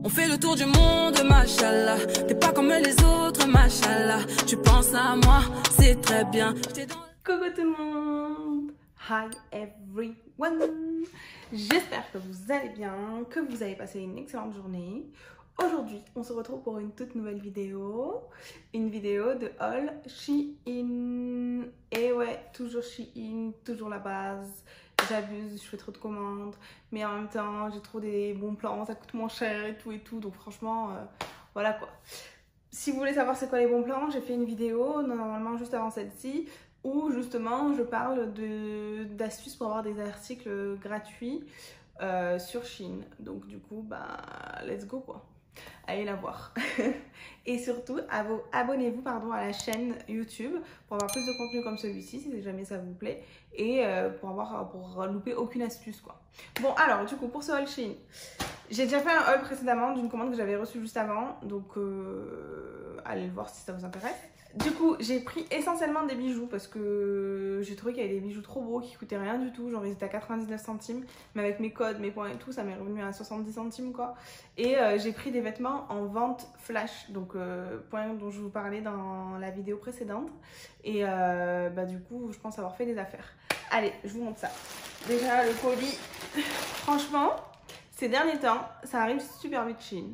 On fait le tour du monde, machallah. T'es pas comme les autres, machallah. Tu penses à moi, c'est très bien. Coucou tout le monde. Hi everyone. J'espère que vous allez bien, que vous avez passé une excellente journée. Aujourd'hui, on se retrouve pour une toute nouvelle vidéo. Une vidéo de haul Shein. Et ouais, toujours Shein, toujours la base. J'abuse, je fais trop de commandes. Mais en même temps, j'ai trop des bons plans, ça coûte moins cher et tout. Donc franchement, voilà quoi. Si vous voulez savoir c'est quoi les bons plans, j'ai fait une vidéo, normalement juste avant celle-ci, où justement je parle d'astuces pour avoir des articles gratuits sur Shein. Donc du coup, bah, let's go quoi. Allez la voir. Et surtout, abonnez-vous à la chaîne YouTube pour avoir plus de contenu comme celui-ci, si jamais ça vous plaît. Et pour louper aucune astuce quoi. Bon alors, du coup, pour ce haul Shein, j'ai déjà fait un haul précédemment d'une commande que j'avais reçue juste avant. Donc, allez le voir si ça vous intéresse. Du coup, j'ai pris essentiellement des bijoux parce que j'ai trouvé qu'il y avait des bijoux trop beaux qui coûtaient rien du tout. Genre, ils étaient à 99 centimes. Mais avec mes codes, mes points et tout, ça m'est revenu à 70 centimes quoi. Et j'ai pris des vêtements en vente flash. Donc, point dont je vous parlais dans la vidéo précédente. Et bah, du coup, je pense avoir fait des affaires. Allez, je vous montre ça. Déjà, le colis. Franchement, ces derniers temps, ça arrive super vite Shein.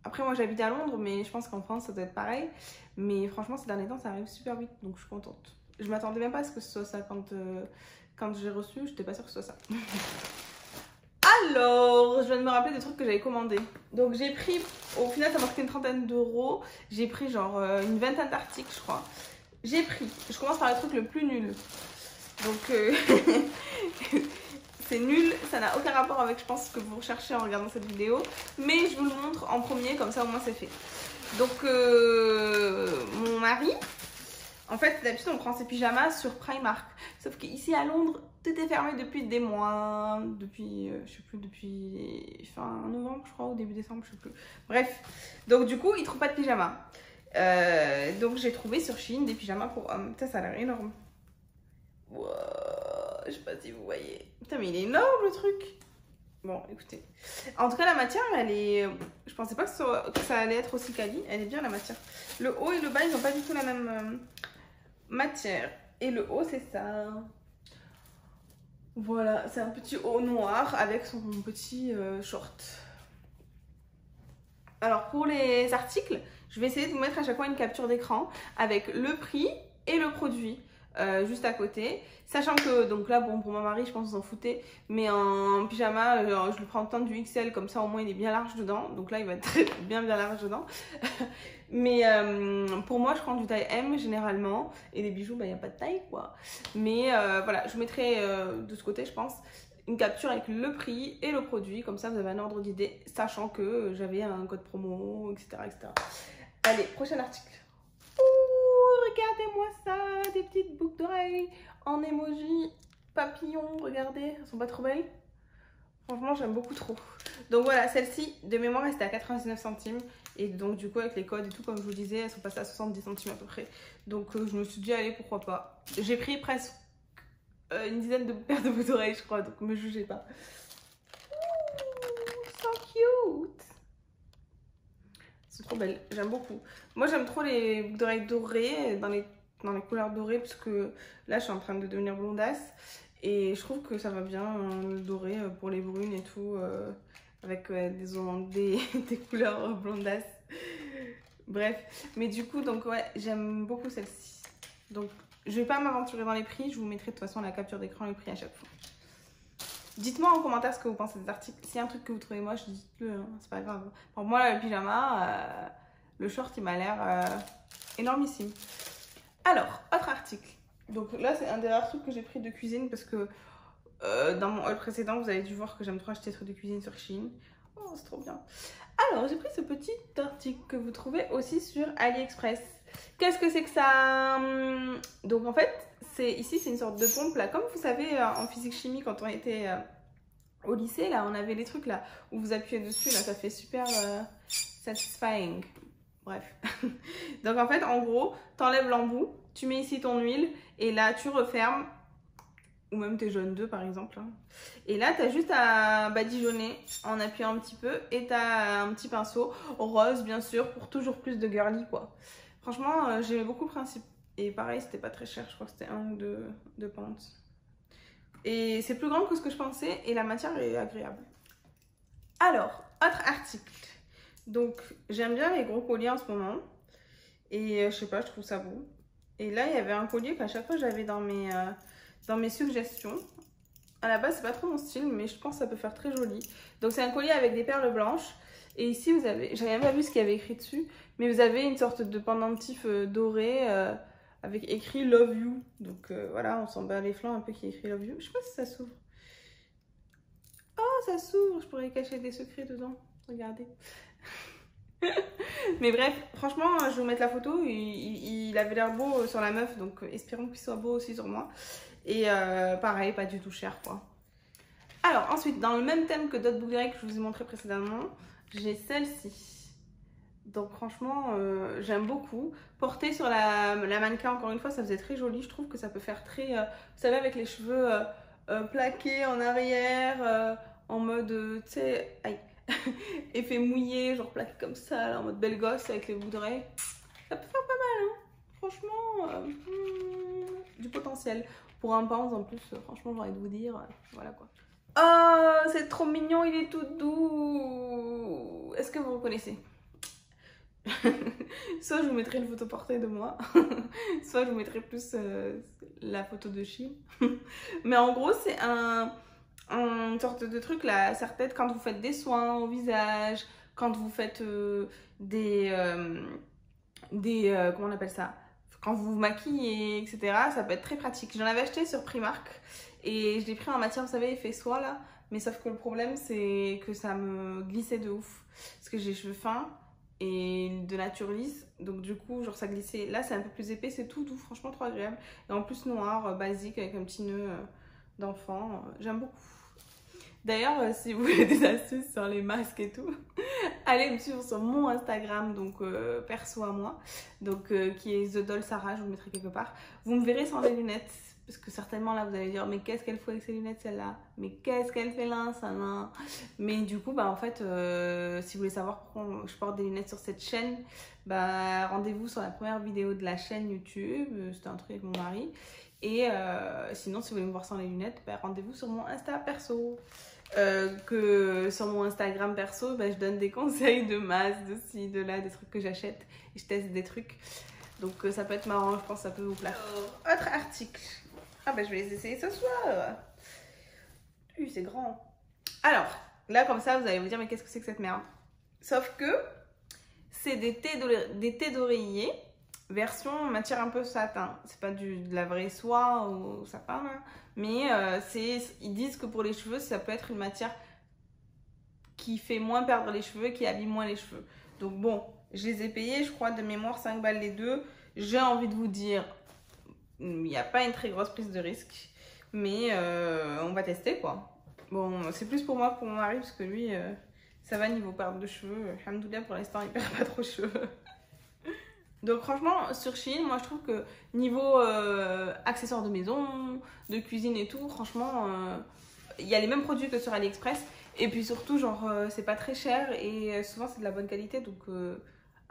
Après, moi, j'habite à Londres, mais je pense qu'en France, ça doit être pareil. Mais franchement, ces derniers temps, ça arrive super vite, donc je suis contente. Je m'attendais même pas à ce que ce soit ça quand j'ai reçu, j'étais pas sûre que ce soit ça. Alors, je viens de me rappeler des trucs que j'avais commandés. Donc j'ai pris, au final ça m'a coûté une trentaine d'euros. J'ai pris genre une vingtaine d'articles, je crois. Je commence par le truc le plus nul. Donc c'est nul, ça n'a aucun rapport avec je pense ce que vous recherchez en regardant cette vidéo. Mais je vous le montre en premier, comme ça au moins c'est fait. Donc mon mari, en fait d'habitude on prend ses pyjamas sur Primark. Sauf qu'ici à Londres, tout est fermé depuis des mois. Depuis, je sais plus, depuis fin novembre je crois, ou début décembre, je sais plus. Bref, donc du coup il trouve pas de pyjamas. Donc j'ai trouvé sur Shein des pyjamas pour hommes. Ça a l'air énorme. Wow, je sais pas si vous voyez. Putain mais il est énorme le truc. Bon, écoutez. En tout cas, la matière, elle est... Je pensais pas que ça allait être aussi quali. Elle est bien, la matière. Le haut et le bas, ils n'ont pas du tout la même matière. Et le haut, c'est ça. Voilà, c'est un petit haut noir avec son petit short. Alors, pour les articles, je vais essayer de vous mettre à chaque fois une capture d'écran avec le prix et le produit. Juste à côté, sachant que donc là bon pour mon mari je pense vous en foutez, mais en pyjama je le prends en temps du XL, comme ça au moins il est bien large dedans, donc là il va être bien large dedans. Mais pour moi je prends du taille M généralement, et les bijoux bah il n'y a pas de taille quoi, mais voilà, je vous mettrai de ce côté je pense une capture avec le prix et le produit, comme ça vous avez un ordre d'idée, sachant que j'avais un code promo etc. Allez, prochain article. Regardez-moi ça, des petites boucles d'oreilles en emoji papillon, regardez, elles sont pas trop belles? Franchement, j'aime beaucoup trop. Donc voilà, celle-ci, de mémoire, elle était à 99 centimes. Et donc du coup, avec les codes et tout, comme je vous disais, elles sont passées à 70 centimes à peu près. Donc je me suis dit, allez, pourquoi pas. J'ai pris presque une dizaine de paires de boucles d'oreilles, je crois, donc me jugez pas. Ouh, so cute! C'est trop belle, j'aime beaucoup. Moi j'aime trop les boucles d'oreilles dorées, dans les couleurs dorées, parce que là je suis en train de devenir blondasse. Et je trouve que ça va bien le doré pour les brunes et tout, avec des couleurs blondasses. Bref, mais du coup donc ouais, j'aime beaucoup celle-ci. Donc je vais pas m'aventurer dans les prix, je vous mettrai de toute façon la capture d'écran et le prix à chaque fois. Dites-moi en commentaire ce que vous pensez des articles. S'il y a un truc que vous trouvez moche, dites-le, hein, c'est pas grave. Pour moi, le pyjama, le short, il m'a l'air énormissime. Alors, autre article. Donc là, c'est un des rares trucs que j'ai pris de cuisine parce que dans mon haul précédent, vous avez dû voir que j'aime trop acheter des trucs de cuisine sur Shein. Oh, c'est trop bien. Alors, j'ai pris ce petit article que vous trouvez aussi sur AliExpress. Qu'est-ce que c'est que ça? Donc en fait, ici c'est une sorte de pompe là, comme vous savez en physique chimie quand on était au lycée là, on avait les trucs là où vous appuyez dessus là, ça fait super satisfying. Bref. Donc en fait, en gros, t'enlèves l'embout, tu mets ici ton huile et là tu refermes ou même tes jaunes d'œufs par exemple. Hein. Et là, tu as juste à badigeonner en appuyant un petit peu et tu as un petit pinceau rose bien sûr pour toujours plus de girly quoi. Franchement, j'aimais beaucoup le principe. Et pareil, c'était pas très cher, je crois que c'était 1 ou 2 pentes. Et c'est plus grand que ce que je pensais et la matière est agréable. Alors, autre article. Donc, j'aime bien les gros colliers en ce moment. Et je sais pas, je trouve ça beau. Et là, il y avait un collier qu'à chaque fois j'avais dans mes suggestions. À la base, c'est pas trop mon style, mais je pense que ça peut faire très joli. Donc, c'est un collier avec des perles blanches. Et ici, vous avez, j'avais même pas vu ce qu'il y avait écrit dessus, mais vous avez une sorte de pendentif doré avec écrit Love You. Donc voilà, on s'en bat les flancs un peu qui est écrit Love You. Je sais pas si ça s'ouvre. Oh, ça s'ouvre, je pourrais cacher des secrets dedans. Regardez. Mais bref, franchement, je vais vous mettre la photo. Il avait l'air beau sur la meuf, donc espérons qu'il soit beau aussi sur moi. Et pareil, pas du tout cher quoi. Alors ensuite, dans le même thème que d'autres boucles d'oreilles que je vous ai montré précédemment, j'ai celle-ci. Donc franchement, j'aime beaucoup. Portée sur la mannequin, encore une fois, ça faisait très joli. Je trouve que ça peut faire très... vous savez, avec les cheveux plaqués en arrière, en mode, tu sais, aïe, effet mouillé, genre plaqué comme ça, là, en mode belle gosse avec les boucles d'oreilles. Ça peut faire pas mal, hein. Franchement, du potentiel. Pour un pense en plus, franchement, j'ai envie de vous dire, voilà quoi. Oh, c'est trop mignon, il est tout doux. Est-ce que vous reconnaissez? Soit je vous mettrai une photo portée de moi, soit je vous mettrai plus la photo de Shein. Mais en gros, c'est une sorte de truc là, serre-tête quand vous faites des soins au visage, quand vous faites comment on appelle ça? Quand vous vous maquillez, etc. Ça peut être très pratique. J'en avais acheté sur Primark et je l'ai pris en matière, vous savez, effet soie là. Mais sauf que le problème, c'est que ça me glissait de ouf. Parce que j'ai les cheveux fins et de nature lisse. Donc du coup, genre ça glissait. Là, c'est un peu plus épais, c'est tout doux, franchement trop agréable. Et en plus noir, basique, avec un petit nœud d'enfant. J'aime beaucoup. D'ailleurs, si vous voulez des astuces sur les masques et tout, allez me suivre sur mon Instagram, donc perso à moi, donc qui est The Doll Sarah, je vous le mettrai quelque part. Vous me verrez sans les lunettes, parce que certainement là vous allez dire mais qu'est-ce qu'elle fait avec ses lunettes celle-là? Mais qu'est-ce qu'elle fait là ça là? Mais du coup bah en fait si vous voulez savoir pourquoi je porte des lunettes sur cette chaîne, bah rendez-vous sur la première vidéo de la chaîne YouTube, c'était un truc avec mon mari. Et sinon si vous voulez me voir sans les lunettes, bah, rendez-vous sur mon Insta perso. Que sur mon Instagram perso, bah, je donne des conseils de masques, de ci, de là, des trucs que j'achète et je teste des trucs. Donc ça peut être marrant, je pense que ça peut vous plaire. Autre article. Ah bah je vais les essayer ce soir. C'est grand. Alors, là comme ça vous allez vous dire mais qu'est-ce que c'est que cette merde? Sauf que c'est des thés d'oreiller version matière un peu satin. C'est pas de la vraie soie ou sapin là. Mais ils disent que pour les cheveux, ça peut être une matière qui fait moins perdre les cheveux, qui abîme moins les cheveux. Donc bon, je les ai payés, je crois, de mémoire 5 balles les deux. J'ai envie de vous dire, il n'y a pas une très grosse prise de risque. Mais on va tester quoi. Bon, c'est plus pour moi que pour mon mari, parce que lui, ça va niveau perte de cheveux. Alhamdoulilah, pour l'instant, il perd pas trop de cheveux. Donc franchement sur Shein, moi je trouve que niveau accessoires de maison, de cuisine et tout, franchement il y a les mêmes produits que sur AliExpress. Et puis surtout genre c'est pas très cher et souvent c'est de la bonne qualité, donc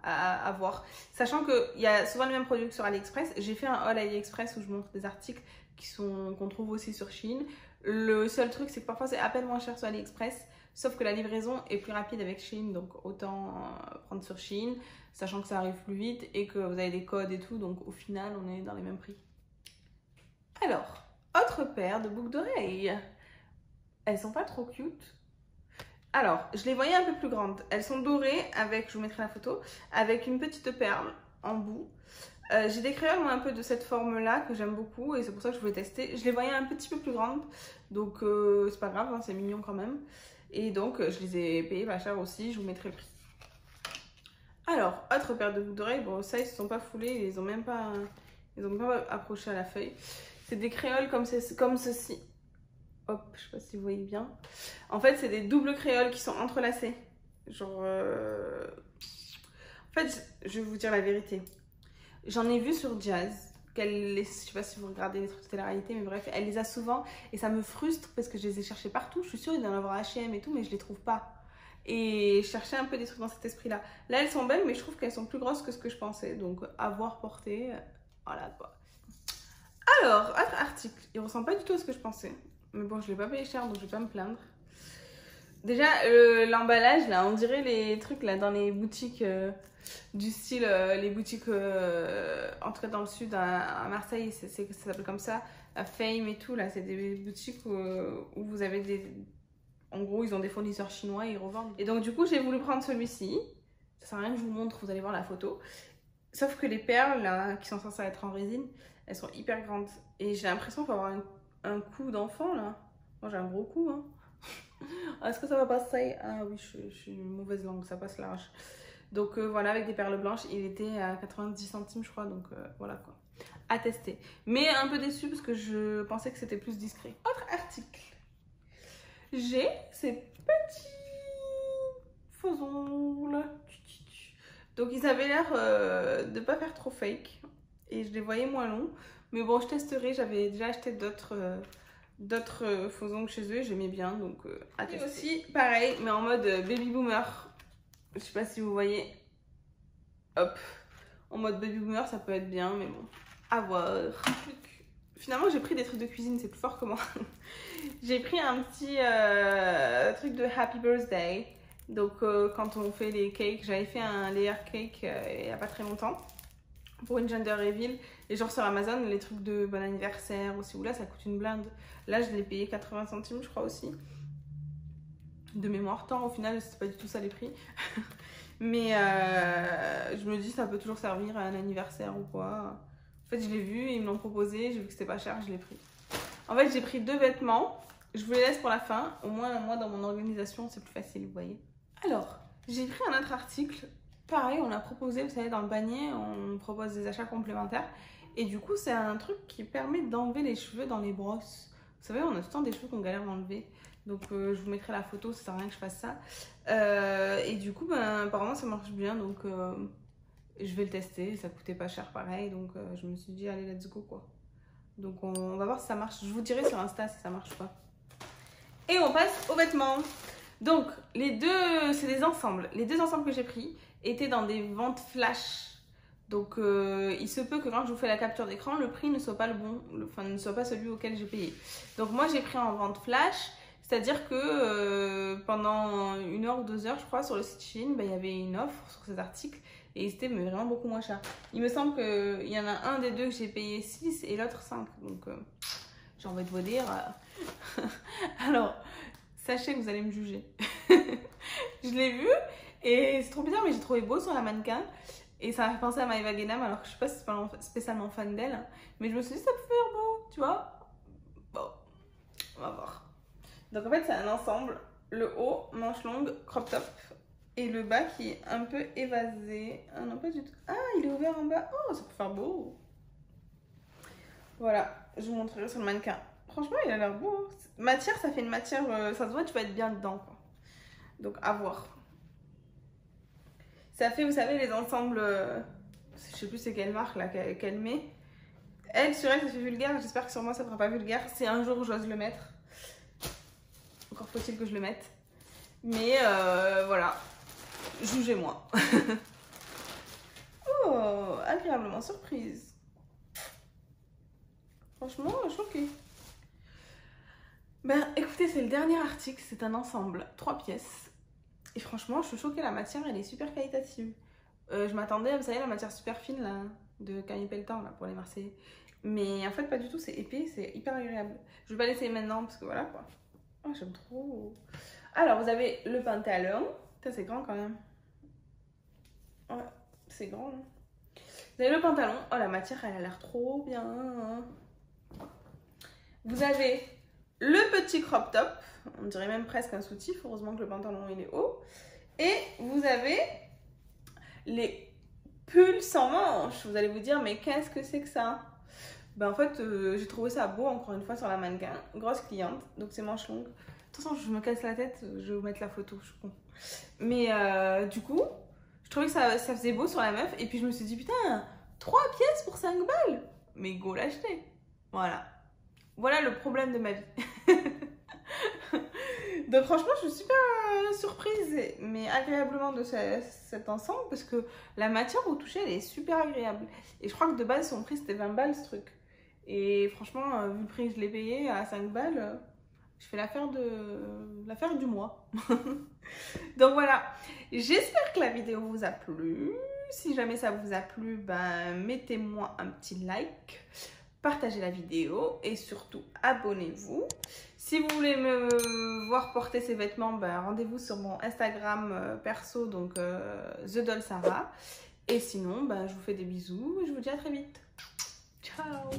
à voir. Sachant qu'il y a souvent les mêmes produits que sur AliExpress. J'ai fait un haul AliExpress où je montre des articles qu'on trouve aussi sur Shein. Le seul truc c'est que parfois c'est à peine moins cher sur AliExpress. Sauf que la livraison est plus rapide avec Shein, donc autant prendre sur Shein, sachant que ça arrive plus vite et que vous avez des codes et tout, donc au final on est dans les mêmes prix. Alors, autre paire de boucles d'oreilles. Elles sont pas trop cute. Alors, je les voyais un peu plus grandes. Elles sont dorées avec, je vous mettrai la photo, avec une petite perle en bout. J'ai des créoles moi un peu de cette forme là que j'aime beaucoup et c'est pour ça que je voulais tester. Je les voyais un petit peu plus grandes, donc c'est pas grave, hein, c'est mignon quand même. Et donc je les ai payées pas cher aussi, je vous mettrai le prix. Alors, autre paire de boucles d'oreilles, bon ça ils se sont pas foulés, ils ont même pas accroché à la feuille. C'est des créoles comme ceci. Hop, je sais pas si vous voyez bien. En fait c'est des doubles créoles qui sont entrelacées. Genre... En fait, je vais vous dire la vérité. J'en ai vu sur Jazz je sais pas si vous regardez les trucs de télé-réalité, mais bref, elle les a souvent et ça me frustre parce que je les ai cherchés partout. Je suis sûre qu'il doit y en avoir H&M et tout, mais je les trouve pas. Et je cherchais un peu des trucs dans cet esprit-là. Là, elles sont belles, mais je trouve qu'elles sont plus grosses que ce que je pensais. Donc, à voir porter, voilà quoi. Alors, autre article. Il ressemble pas du tout à ce que je pensais. Mais bon, je l'ai pas payé cher, donc je vais pas me plaindre. Déjà, l'emballage, là, on dirait les trucs là dans les boutiques du style, les boutiques, en tout cas dans le sud, à Marseille, ça s'appelle comme ça, à Fame et tout, là, c'est des boutiques où vous avez des... En gros, ils ont des fournisseurs chinois et ils revendent. Et donc, du coup, j'ai voulu prendre celui-ci. Ça sert à rien que je vous montre, vous allez voir la photo. Sauf que les perles, là, qui sont censées être en résine, elles sont hyper grandes. Et j'ai l'impression qu'il faut avoir un cou d'enfant, là. Moi, j'ai un gros cou, hein. Est-ce que ça va passer? Ah oui, je suis une mauvaise langue, ça passe large. Donc voilà, avec des perles blanches, il était à 90 centimes, je crois. Donc voilà quoi. À tester. Mais un peu déçue parce que je pensais que c'était plus discret. Autre article. J'ai ces petits faux ongles. Donc ils avaient l'air de pas faire trop fake. Et je les voyais moins longs. Mais bon, je testerai. J'avais déjà acheté d'autres faux ongles chez eux et j'aimais bien, donc à tester. Et aussi pareil, mais en mode baby boomer. Je sais pas si vous voyez. Hop, en mode baby boomer, ça peut être bien, mais bon, à voir. Finalement, j'ai pris des trucs de cuisine, c'est plus fort que moi. J'ai pris un petit truc de Happy Birthday. Donc quand on fait les cakes, j'avais fait un layer cake il y a pas très longtemps pour une gender reveal. Et genre sur Amazon, les trucs de bon anniversaire aussi, ou là ça coûte une blinde. Là je l'ai payé 80 centimes je crois aussi. De mémoire, tant au final c'est pas du tout ça les prix. Mais je me dis ça peut toujours servir à un anniversaire ou quoi. En fait je l'ai vu, ils me l'ont proposé, j'ai vu que c'était pas cher, je l'ai pris. En fait j'ai pris 2 vêtements, je vous les laisse pour la fin. Au moins moi dans mon organisation c'est plus facile, vous voyez. Alors, j'ai pris un autre article. Pareil, on l'a proposé, vous savez, dans le panier, on propose des achats complémentaires. Et du coup, c'est un truc qui permet d'enlever les cheveux dans les brosses. Vous savez, on a tout le temps des cheveux qu'on galère à enlever. Donc, je vous mettrai la photo, ça sert à rien que je fasse ça. Et du coup, ben, apparemment, ça marche bien. Donc, je vais le tester. Ça coûtait pas cher pareil. Donc, je me suis dit, allez, let's go, quoi. Donc, on va voir si ça marche. Je vous dirai sur Insta si ça marche pas. Et on passe aux vêtements. Donc, les deux, c'est des ensembles. Les 2 ensembles que j'ai pris étaient dans des ventes flash. Donc, il se peut que quand je vous fais la capture d'écran, le prix ne soit pas le bon, enfin, ne soit pas celui auquel j'ai payé. Donc, moi, j'ai pris en vente flash. C'est-à-dire que pendant 1 heure ou 2 heures, je crois, sur le site Shein, ben, il y avait une offre sur ces articles. Et c'était vraiment beaucoup moins cher. Il me semble qu'il y en a un des 2 que j'ai payé 6 et l'autre 5. Donc, j'ai envie de vous dire... Alors... Sachez que vous allez me juger. Je l'ai vu et c'est trop bizarre, mais j'ai trouvé beau sur la mannequin. Et ça m'a fait penser à Maëva Guénam, alors que je suis pas spécialement fan d'elle. Mais je me suis dit, ça peut faire beau, tu vois. Bon, on va voir. Donc en fait, c'est un ensemble. Le haut, manche longue, crop top. Et le bas qui est un peu évasé. Ah non, pas du tout. Ah, il est ouvert en bas. Oh, ça peut faire beau. Voilà, je vous montrerai sur le mannequin. Franchement, il a l'air beau. Matière, ça fait une matière... ça se voit, tu vas être bien dedans, quoi. Donc, à voir. Ça fait, vous savez, les ensembles... je sais plus c'est quelle marque, là, qu'elle met. Elle, sur elle, ça fait vulgaire. J'espère que sur moi, ça ne fera pas vulgaire. Si un jour, j'ose le mettre. Encore faut-il que je le mette. Mais, voilà. Jugez-moi. Oh, agréablement surprise. Franchement, choquée. Ben écoutez, c'est le dernier article, c'est un ensemble, 3 pièces. Et franchement, je suis choquée, la matière, elle est super qualitative. Je m'attendais, vous savez, la matière super fine, là, de Camille Pelletan, là, pour les Marseillais. Mais en fait, pas du tout, c'est épais, c'est hyper agréable. Je vais pas l'essayer maintenant, parce que voilà, quoi. Oh, j'aime trop. Alors, vous avez le pantalon. Putain, c'est grand, quand même. Ouais, c'est grand, hein. Vous avez le pantalon. Oh, la matière, elle a l'air trop bien. Vous avez... le petit crop top, on dirait même presque un soutif, heureusement que le pantalon il est haut. Et vous avez les pulls sans manches. Vous allez vous dire, mais qu'est-ce que c'est que ça? Ben en fait, j'ai trouvé ça beau, encore une fois, sur la mannequin. Grosse cliente, donc c'est manches longues. De toute façon, je me casse la tête, je vais vous mettre la photo, je suis con. Mais du coup, je trouvais que ça faisait beau sur la meuf. Et puis je me suis dit, putain, 3 pièces pour 5 balles. mais go l'acheter. Voilà. Voilà le problème de ma vie. Donc franchement, je suis super surprise, mais agréablement de cet ensemble, parce que la matière au toucher, elle est super agréable. Et je crois que de base, son prix, c'était 20 balles ce truc. Et franchement, vu le prix que je l'ai payé à 5 balles, je fais l'affaire du mois. Donc voilà, j'espère que la vidéo vous a plu. Si jamais ça vous a plu, ben, mettez-moi un petit like, partagez la vidéo et surtout abonnez-vous. Si vous voulez me voir porter ces vêtements, ben, rendez-vous sur mon Instagram perso, donc The Doll Sarah. Et sinon, ben, je vous fais des bisous et je vous dis à très vite. Ciao!